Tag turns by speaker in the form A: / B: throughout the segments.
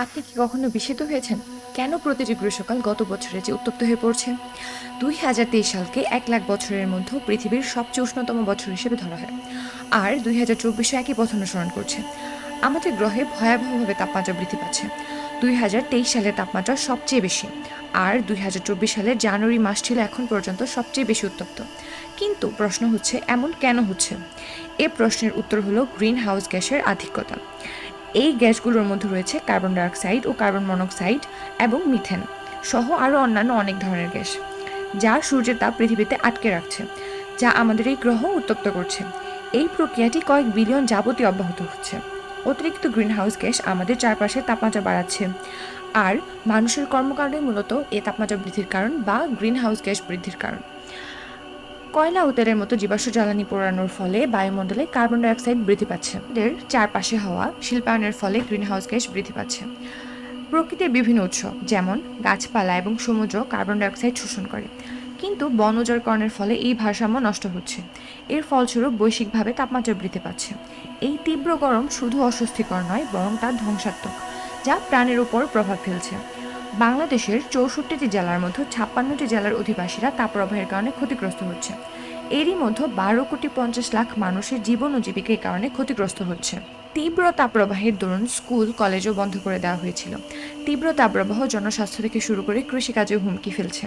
A: আপনি কি কখনো বিস্মিত হয়েছেন কেন প্রতিটি গ্রীষ্মকাল গত বছরের যে উত্তপ্ত হয়ে পড়ছে? 2023 সালকে 1 লাখ বছরের মধ্যে পৃথিবীর সবচেয়ে উষ্ণতম বছর হিসেবে ধরা হয়। আর 2024 একই পথ অনুসরণ করছে। আমাদের গ্রহে ভয়াবহভাবে তাপমাত্রা বৃদ্ধি পাচ্ছে। 2023 সালে তাপমাত্রা সবচেয়ে বেশি। আর 2024 সালের জানুয়ারি মাস ছিল এখন পর্যন্ত সবচেয়ে বেশি উত্তপ্ত। কিন্তু প্রশ্ন হচ্ছে, এমন কেন হচ্ছে? এ প্রশ্নের উত্তর হলো গ্রিন হাউস গ্যাসের আধিক্যতা। এই গ্যাসগুলোর মধ্যে রয়েছে কার্বন ডাইঅক্সাইড ও কার্বন মনোক্সাইড এবং মিথেন সহ আরও অন্যান্য অনেক ধরনের গ্যাস, যা সূর্যের তাপ পৃথিবীতে আটকে রাখছে, যা আমাদের এই গ্রহ উত্তপ্ত করছে। এই প্রক্রিয়াটি কয়েক বিলিয়ন যাবতীয় অব্যাহত হচ্ছে। অতিরিক্ত গ্রিনহাউস গ্যাস আমাদের চারপাশে তাপমাত্রা বাড়াচ্ছে। আর মানুষের কর্মকাণ্ডই মূলত এই তাপমাত্রা বৃদ্ধির কারণ বা গ্রিনহাউস গ্যাস বৃদ্ধির কারণ। কয়লা ও তেলের মতো জীবাশ্ম জ্বালানি পোড়ানোর ফলে বায়ুমণ্ডলে কার্বন ডাইঅক্সাইড বৃদ্ধি পাচ্ছে। এর চারপাশে হওয়া শিল্পায়নের ফলে গ্রিনহাউস গ্যাস বৃদ্ধি পাচ্ছে। প্রকৃতির বিভিন্ন উৎস যেমন গাছপালা এবং সমুদ্র কার্বন ডাইঅক্সাইড শোষণ করে, কিন্তু বন উজাড়করণের ফলে এই ভারসাম্য নষ্ট হচ্ছে। এর ফলস্বরূপ বৈশ্বিকভাবে তাপমাত্রা বৃদ্ধি পাচ্ছে। এই তীব্র গরম শুধু অস্বস্তিকর নয়, বরং তা ধ্বংসাত্মক, যা প্রাণের উপর প্রভাব ফেলছে। বাংলাদেশের 64টি জেলার মধ্যে 56টি জেলার অধিবাসীরা তাপপ্রবাহের কারণে ক্ষতিগ্রস্ত হচ্ছে। এরই মধ্যে 12,50,00,000 মানুষের জীবন ও জীবিকা এই কারণে ক্ষতিগ্রস্ত হচ্ছে। তীব্র তাপপ্রবাহের দরুন স্কুল কলেজও বন্ধ করে দেওয়া হয়েছিল। তীব্র তাপপ্রবাহ জনস্বাস্থ্য থেকে শুরু করে কৃষিকাজেও হুমকি ফেলছে।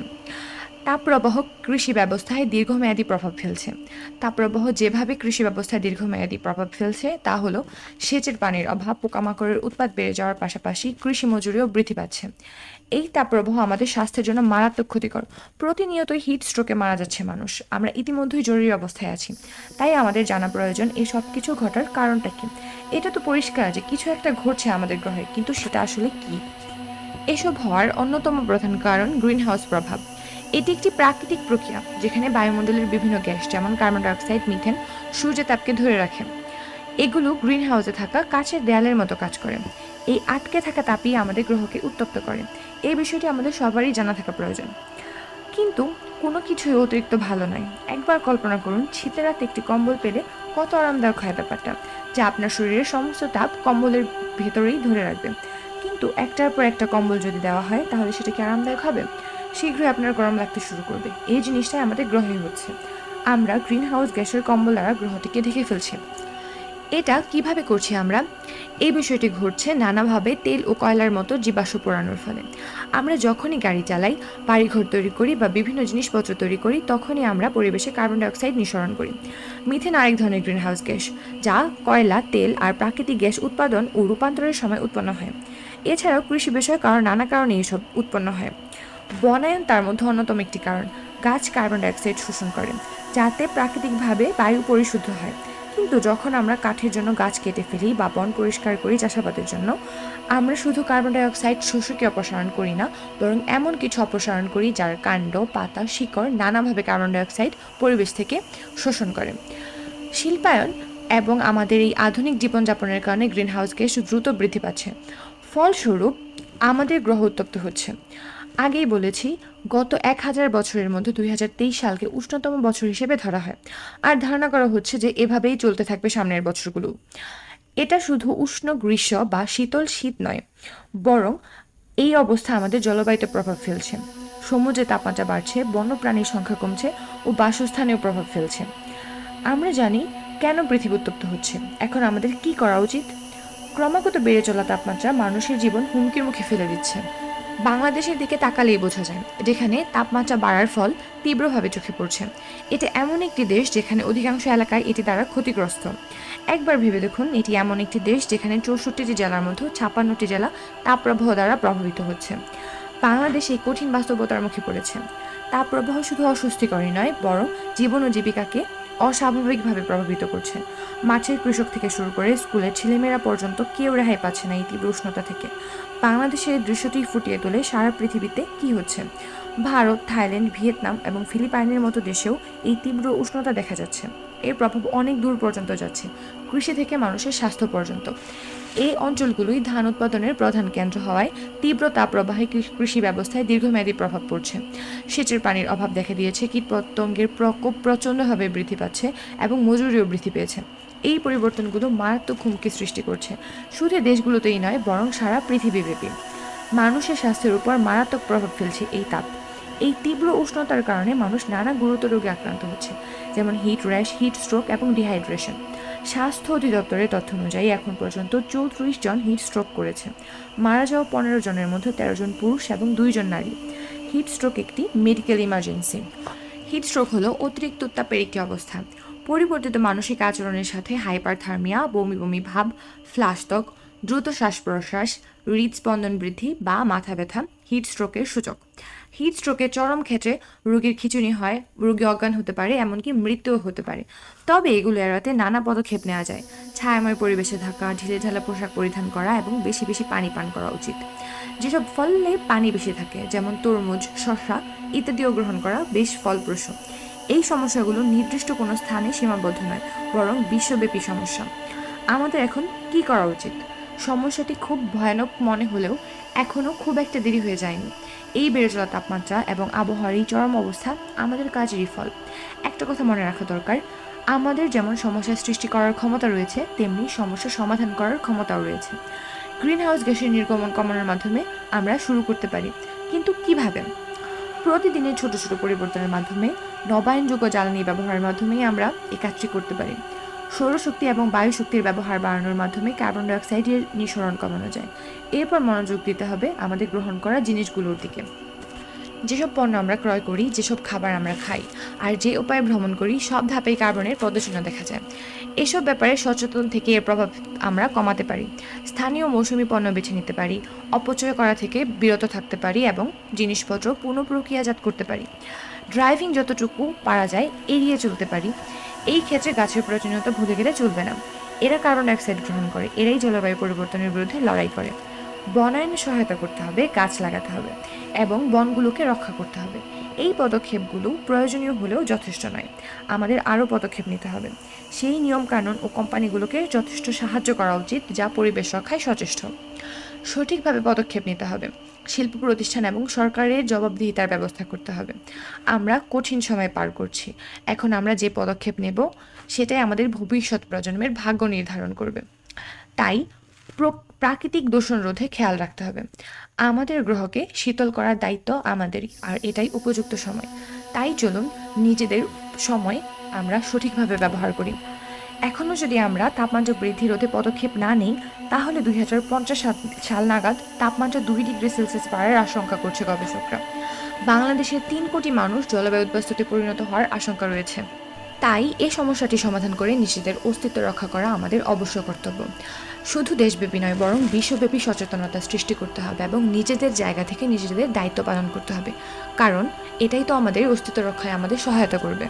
A: তাপপ্রবাহ কৃষি ব্যবস্থায় দীর্ঘমেয়াদী প্রভাব ফেলছে। তাপপ্রবাহ যেভাবে কৃষি ব্যবস্থায় দীর্ঘমেয়াদী প্রভাব ফেলছে তা হলো সেচের পানির অভাব, পোকামাকড়ের উৎপাত বেড়ে যাওয়ার পাশাপাশি কৃষি মজুরিও বৃদ্ধি পাচ্ছে। এই তাপপ্রবাহ আমাদের স্বাস্থ্যের জন্য মারাত্মক ক্ষতিকর। প্রতিনিয়তই হিট স্ট্রোকে মারা যাচ্ছে মানুষ। আমরা ইতিমধ্যেই জরুরি অবস্থায় আছি। তাই আমাদের জানা প্রয়োজন এই সব কিছু ঘটার কারণটা কি। এটা তো পরিষ্কার যে কিছু একটা ঘটছে আমাদের গ্রহে, কিন্তু সেটা আসলে কি? এসব হওয়ার অন্যতম প্রধান কারণ গ্রিনহাউস প্রভাব। এটি একটি প্রাকৃতিক প্রক্রিয়া যেখানে বায়ুমণ্ডলের বিভিন্ন গ্যাস যেমন কার্বন ডাইঅক্সাইড, মিথেন সূর্যের তাপকে ধরে রাখে। এগুলো গ্রিনহাউসে থাকা কাচের দেয়ালের মতো কাজ করে। এই আটকে থাকা তাপই আমাদের গ্রহকে উত্তপ্ত করে। এই বিষয়টি আমাদের সবারই জানা থাকা প্রয়োজন। কিন্তু কোনো কিছুই অতিরিক্ত ভালো নয়। একবার কল্পনা করুন, শীতের রাতে একটি কম্বল পেলে কত আরামদায়ক হয় ব্যাপারটা, যা আপনার শরীরের সমস্ত তাপ কম্বলের ভেতরেই ধরে রাখবে। কিন্তু একটার পর একটা কম্বল যদি দেওয়া হয়, তাহলে সেটা কি আরামদায়ক হবে? শীঘ্রই আপনার গরম লাগতে শুরু করবে। এই জিনিসটাই আমাদের গ্রহে হচ্ছে। আমরা গ্রিনহাউস গ্যাসের কম্বল দ্বারা গ্রহটিকে ঢেকে ফেলছি। এটা কিভাবে করছি আমরা? এই বিষয়টি ঘটছে নানাভাবে তেল ও কয়লার মতো জীবাশ্ম পোড়ানোর ফলে। আমরা যখনই গাড়ি চালাই, বাড়িঘর তৈরি করি বা বিভিন্ন জিনিসপত্র তৈরি করি, তখনই আমরা পরিবেশে কার্বন ডাইঅক্সাইড নিঃসরণ করি। মিথেন আরেক ধরনের গ্রিনহাউস গ্যাস, যা কয়লা, তেল আর প্রাকৃতিক গ্যাস উৎপাদন ও রূপান্তরের সময় উৎপন্ন হয়। এছাড়াও কৃষি বিষয়ক নানা কারণে এসব উৎপন্ন হয়। বনায়ন তার মধ্যে অন্যতম একটি কারণ। গাছ কার্বন ডাইঅক্সাইড শোষণ করে, যাতে প্রাকৃতিকভাবে বায়ু পরিশুদ্ধ হয়। কিন্তু যখন আমরা কাঠের জন্য গাছ কেটে ফেলি বা বন পরিষ্কার করি চাষাবাদের জন্য, আমরা শুধু কার্বন ডাইঅক্সাইড শোষককে অপসারণ করি না, বরং এমন কিছু অপসারণ করি যার কাণ্ড, পাতা, শিকড় নানাভাবে কার্বন ডাইঅক্সাইড পরিবেশ থেকে শোষণ করে। শিল্পায়ন এবং আমাদের এই আধুনিক জীবনযাপনের কারণে গ্রিনহাউস গ্যাস দ্রুত বৃদ্ধি পাচ্ছে। ফলস্বরূপ আমাদের গ্রহ উত্তপ্ত হচ্ছে। আগেই বলেছি, গত 1,000 বছরের মধ্যে 2023 সালকে উষ্ণতম বছর হিসেবে ধরা হয়। আর ধারণা করা হচ্ছে যে এভাবেই চলতে থাকবে সামনের বছরগুলো। এটা শুধু উষ্ণ গ্রীষ্ম বা শীতল শীত নয়, বরং এই অবস্থা আমাদের জলবায়ুতে প্রভাব ফেলছে। সমুদ্রে তাপমাত্রা বাড়ছে, বন্যপ্রাণীর সংখ্যা কমছে ও বাসস্থানেও প্রভাব ফেলছে। আমরা জানি কেন পৃথিবী উত্তপ্ত হচ্ছে। এখন আমাদের কি করা উচিত? ক্রমাগত বেড়ে চলা তাপমাত্রা মানুষের জীবন হুমকির মুখে ফেলে দিচ্ছে। বাংলাদেশের দিকে তাকালেই বোঝা যায়, যেখানে তাপমাত্রা বাড়ার ফল তীব্রভাবে চোখে পড়ছে। এটা এমন একটি দেশ যেখানে অধিকাংশ এলাকায় এটি দ্বারা ক্ষতিগ্রস্ত। একবার ভেবে দেখুন, এটি এমন একটি দেশ যেখানে 64টি জেলার মধ্যে 56টি জেলা তাপপ্রবাহ দ্বারা প্রভাবিত হচ্ছে। বাংলাদেশ এই কঠিন বাস্তবতার মুখে পড়েছে। তাপপ্রবাহ শুধু অস্বস্তিকরই নয়, বরং জীবন ও জীবিকাকে অস্বাভাবিকভাবে প্রভাবিত করছে। মাঠের কৃষক থেকে শুরু করে স্কুলের ছেলেমেয়েরা পর্যন্ত কেউ রেহাই পাচ্ছে না এই তীব্র উষ্ণতা থেকে। বাংলাদেশের এই দৃশ্যটি ফুটিয়ে তোলে সারা পৃথিবীতে কি হচ্ছে। ভারত, থাইল্যান্ড, ভিয়েতনাম এবং ফিলিপাইনের মতো দেশেও এই তীব্র উষ্ণতা দেখা যাচ্ছে। এর প্রভাব অনেক দূর পর্যন্ত যাচ্ছে, কৃষি থেকে মানুষের স্বাস্থ্য পর্যন্ত। এই অঞ্চলগুলোই ধান উৎপাদনের প্রধান কেন্দ্র হওয়ায় তীব্র তাপপ্রবাহে কৃষি ব্যবস্থায় দীর্ঘমেয়াদী প্রভাব পড়ছে। সেচের পানির অভাব দেখা দিয়েছে, কীটপতঙ্গের প্রকোপ প্রচণ্ডভাবে বৃদ্ধি পাচ্ছে এবং মজুরিও বৃদ্ধি পেয়েছে। এই পরিবর্তনগুলো মারাত্মক হুমকি সৃষ্টি করছে, শুধু দেশগুলোতেই নয় বরং সারা পৃথিবীব্যাপী। মানুষের স্বাস্থ্যের উপর মারাত্মক প্রভাব ফেলছে এই তাপ। এই তীব্র উষ্ণতার কারণে মানুষ নানা গুরুতর রোগে আক্রান্ত হচ্ছে, যেমন হিট র্যাশ, হিট স্ট্রোক এবং ডিহাইড্রেশন। স্বাস্থ্য অধিদপ্তরের তথ্য অনুযায়ী এখন পর্যন্ত 34 জন হিট স্ট্রোক করেছে। মারা যাওয়া 15 জনের মধ্যে 13 জন পুরুষ এবং 2 জন নারী। হিট স্ট্রোক একটি মেডিকেল ইমার্জেন্সি। হিট স্ট্রোক হলো অতিরিক্ত উত্তাপের একটি অবস্থা। পরিবর্তিত মানসিক আচরণের সাথে হাইপারথার্মিয়া, বমি বমি ভাব, ফ্লাশ ত্বক, দ্রুত শ্বাস প্রশ্বাস, হৃদস্পন্দন বৃদ্ধি বা মাথা ব্যথা হিট স্ট্রোকের সূচক। হিট স্ট্রোকের চরম ক্ষেত্রে রোগীর খিঁচুনি হয়, রোগী অজ্ঞান হতে পারে, এমনকি মৃত্যুও হতে পারে। তবে এগুলো এড়াতে নানা পদক্ষেপ নেওয়া যায়। ছায়াময় পরিবেশে থাকা, ঢিলেঢালা পোশাক পরিধান করা এবং বেশি বেশি পানি পান করা উচিত। যেসব ফলে পানি বেশি থাকে, যেমন তরমুজ, শসা ইত্যাদিও গ্রহণ করা বেশ ফলপ্রসূ। এই সমস্যাগুলো নির্দিষ্ট কোনো স্থানে সীমাবদ্ধ নয়, বরং বিশ্বব্যাপী সমস্যা। আমাদের এখন কি করা উচিত? সমস্যাটি খুব ভয়ানক মনে হলেও এখনও খুব একটা দেরি হয়ে যায়নি। এই বেড়ে চলা তাপমাত্রা এবং আবহাওয়ার এই চরম অবস্থা আমাদের কাজেরই ফল। একটা কথা মনে রাখা দরকার, আমাদের যেমন সমস্যা সৃষ্টি করার ক্ষমতা রয়েছে, তেমনি সমস্যা সমাধান করার ক্ষমতাও রয়েছে। গ্রিনহাউস গ্যাসের নির্গমন কমানোর মাধ্যমে আমরা শুরু করতে পারি, কিন্তু কিভাবে? প্রতিদিনের ছোট ছোট পরিবর্তনের মাধ্যমে, নবায়নযোগ্য জ্বালানি ব্যবহারের মাধ্যমেই আমরা এই কাজটি করতে পারি। সৌরশক্তি এবং বায়ু শক্তির ব্যবহার বাড়ানোর মাধ্যমে কার্বন ডাইঅক্সাইডের নিঃসরণ কমানো যায়। এরপর মনোযোগ দিতে হবে আমাদের গ্রহণ করা জিনিসগুলোর দিকে। যেসব পণ্য আমরা ক্রয় করি, যেসব খাবার আমরা খাই, আর যে উপায়ে ভ্রমণ করি, সব ধাপেই কার্বনের প্রদর্শন দেখা যায়। এসব ব্যাপারে সচেতন থেকে এর প্রভাব আমরা কমাতে পারি। স্থানীয় মৌসুমি পণ্য বেছে নিতে পারি, অপচয় করা থেকে বিরত থাকতে পারি এবং জিনিসপত্র পুনঃপ্রক্রিয়াজাত করতে পারি। ড্রাইভিং যতটুকু পারা যায় এড়িয়ে চলতে পারি। এই ক্ষেত্রে গাছের প্রয়োজনীয়তা ভুলে গেলে চলবে না। এরা কার্বন ডাইঅক্সাইড গ্রহণ করে, এরাই জলবায়ু পরিবর্তনের বিরুদ্ধে লড়াই করে। বনায়নে সহায়তা করতে হবে, গাছ লাগাতে হবে এবং বনগুলোকে রক্ষা করতে হবে। এই পদক্ষেপগুলো প্রয়োজনীয় হলেও যথেষ্ট নয়। আমাদের আরও পদক্ষেপ নিতে হবে। সেই নিয়মকানুন ও কোম্পানিগুলোকে যথেষ্ট সাহায্য করা উচিত যা পরিবেশ রক্ষায় সচেষ্ট। সঠিকভাবে পদক্ষেপ নিতে হবে। শিল্প প্রতিষ্ঠান এবং সরকারের জবাবদিহিতার ব্যবস্থা করতে হবে। আমরা কঠিন সময় পার করছি। এখন আমরা যে পদক্ষেপ নেব সেটাই আমাদের ভবিষ্যৎ প্রজন্মের ভাগ্য নির্ধারণ করবে। তাই প্রাকৃতিক দূষণ রোধে খেয়াল রাখতে হবে। আমাদের গ্রহকে শীতল করার দায়িত্ব আমাদেরই, আর এটাই উপযুক্ত সময়। তাই চলুন নিজেদের সময় আমরা সঠিকভাবে ব্যবহার করি। এখনও যদি আমরা তাপমাত্রা বৃদ্ধি রোধে পদক্ষেপ না নিই, তাহলে 2050 সাল নাগাদ তাপমাত্রা 2 ডিগ্রি সেলসিয়াস বাড়ার আশঙ্কা করছে গবেষকরা। বাংলাদেশের 3 কোটি মানুষ জলবায়ু উদ্বাস্তুতে পরিণত হওয়ার আশঙ্কা রয়েছে। তাই এই সমস্যাটি সমাধান করে নিজেদের অস্তিত্ব রক্ষা করা আমাদের অবশ্য কর্তব্য। শুধু দেশব্যাপী নয়, বরং বিশ্বব্যাপী সচেতনতা সৃষ্টি করতে হবে এবং নিজেদের জায়গা থেকে নিজেদের দায়িত্ব পালন করতে হবে, কারণ এটাই তো আমাদের অস্তিত্ব রক্ষায় আমাদের সহায়তা করবে।